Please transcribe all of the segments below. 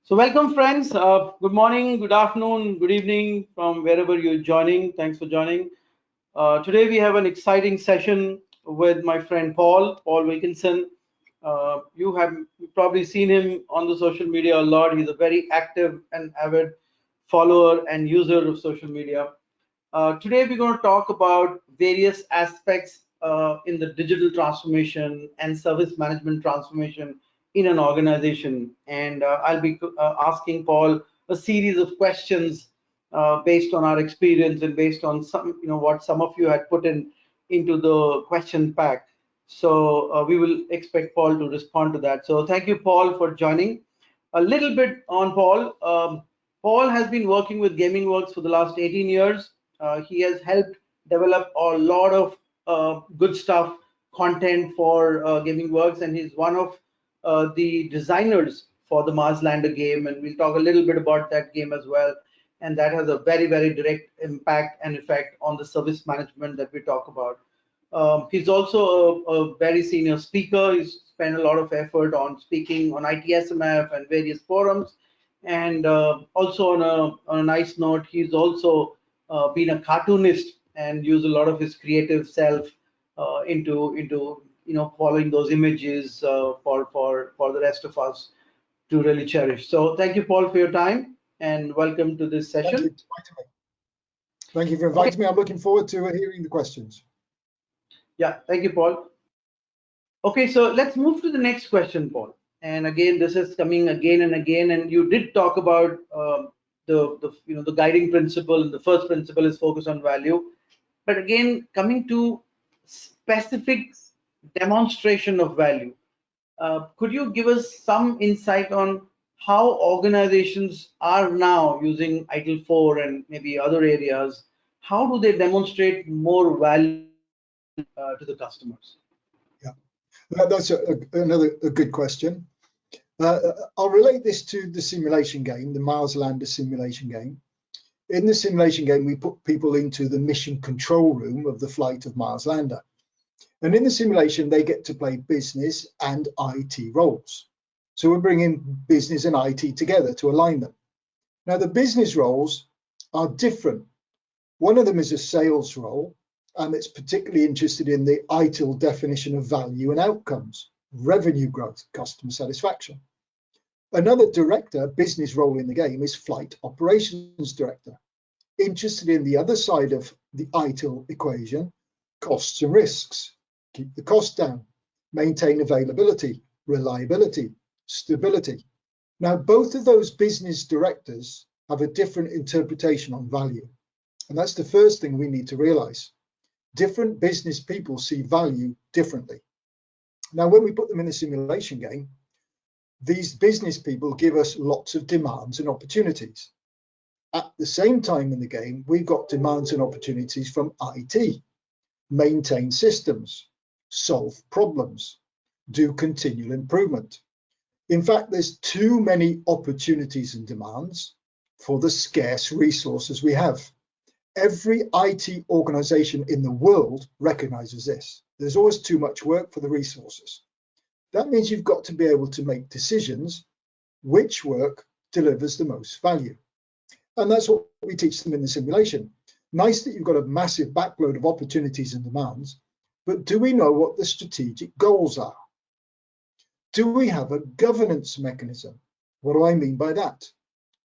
So welcome friends. Good morning, good afternoon, good evening from wherever you're joining. Thanks for joining. Today we have an exciting session with my friend Paul Wilkinson. You have probably seen him on the social media a lot. He's a very active and avid follower and user of social media. Today we're going to talk about various aspects in the digital transformation and service management transformation in an organization. And I'll be asking Paul a series of questions based on our experience and based on what some of you had put into the question pack. So we will expect Paul to respond to that. So thank you, Paul, for joining. A little bit on Paul. Paul has been working with Gaming Works for the last 18 years. He has helped develop a lot of good stuff, content for Gaming Works, and he's one of the designers for the Mars Lander game, and we'll talk a little bit about that game as well. And that has a very, very direct impact and effect on the service management that we talk about. He's also a very senior speaker. He's spent a lot of effort on speaking on ITSMF and various forums. And also on a nice note, he's also been a cartoonist and used a lot of his creative self into following those images for the rest of us to really cherish. So thank you, Paul, for your time and welcome to this session. Thank you for inviting me. I'm looking forward to hearing the questions. Yeah, thank you, Paul. Okay, so let's move to the next question, Paul. And again, this is coming again and again. And you did talk about the guiding principle. The first principle is focus on value. But again, coming to specific demonstration of value, could you give us some insight on how organizations are now using ITIL4 and maybe other areas? How do they demonstrate more value to the customers? Yeah, that's another good question. I'll relate this to the simulation game, the Mars Lander simulation game. In the simulation game, we put people into the mission control room of the flight of Mars Lander. And in the simulation, they get to play business and IT roles. So we're bringing business and IT together to align them. Now, the business roles are different. One of them is a sales role, and it's particularly interested in the ITIL definition of value and outcomes, revenue growth, customer satisfaction. Another director, business role in the game, is flight operations director, interested in the other side of the ITIL equation, costs and risks. Keep the cost down, maintain availability, reliability, stability. Now, both of those business directors have a different interpretation on value. And that's the first thing we need to realize. Different business people see value differently. Now, when we put them in the simulation game, these business people give us lots of demands and opportunities. At the same time in the game, we've got demands and opportunities from IT, maintain systems, solve problems, do continual improvement. In fact, there's too many opportunities and demands for the scarce resources we have. Every IT organization in the world recognizes this. There's always too much work for the resources. That means you've got to be able to make decisions which work delivers the most value. And that's what we teach them in the simulation. Nice that you've got a massive backload of opportunities and demands, but do we know what the strategic goals are? Do we have a governance mechanism? What do I mean by that?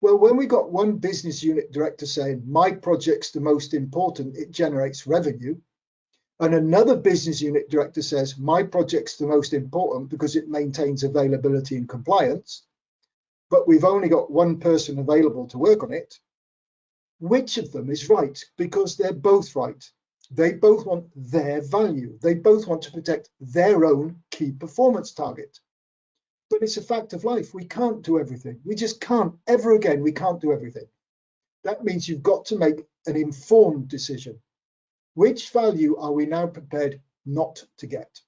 Well, when we got one business unit director saying, my project's the most important, it generates revenue, and another business unit director says, my project's the most important because it maintains availability and compliance, but we've only got one person available to work on it, which of them is right? Because they're both right. They both want their value. They both want to protect their own key performance target. But it's a fact of life. We can't do everything. We just can't. Ever again, we can't do everything. That means you've got to make an informed decision. Which value are we now prepared not to get?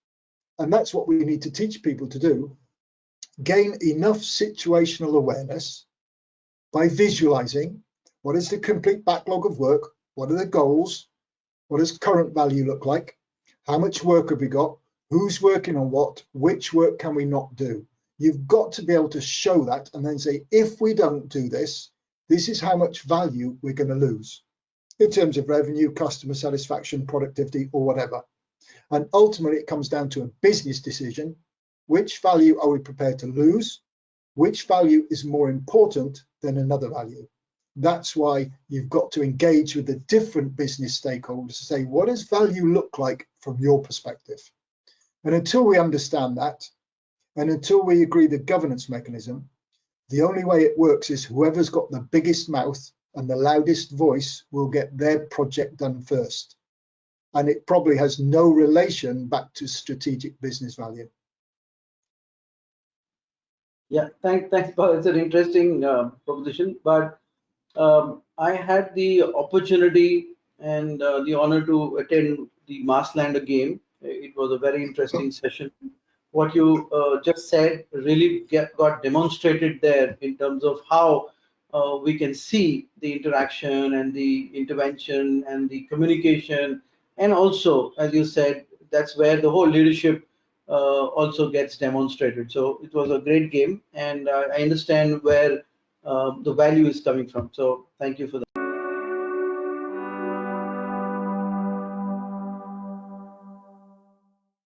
And that's what we need to teach people to do. Gain enough situational awareness by visualizing what is the complete backlog of work, what are the goals, what does current value look like, how much work have we got, who's working on what, which work can we not do. You've got to be able to show that and then say, if we don't do this, this is how much value we're going to lose in terms of revenue, customer satisfaction, productivity, or whatever. And ultimately, it comes down to a business decision. Which value are we prepared to lose? Which value is more important than another value? That's why you've got to engage with the different business stakeholders to say, what does value look like from your perspective? And until we understand that, and until we agree the governance mechanism, the only way it works is whoever's got the biggest mouth and the loudest voice will get their project done first. And it probably has no relation back to strategic business value. Yeah, thanks, Paul. It's an interesting proposition. But I had the opportunity and the honor to attend the Marslander game. It was a very interesting session. What you just said really got demonstrated there in terms of how we can see the interaction and the intervention and the communication, and also, as you said, that's where the whole leadership also gets demonstrated. So it was a great game, and I understand where the value is coming from. So thank you for that.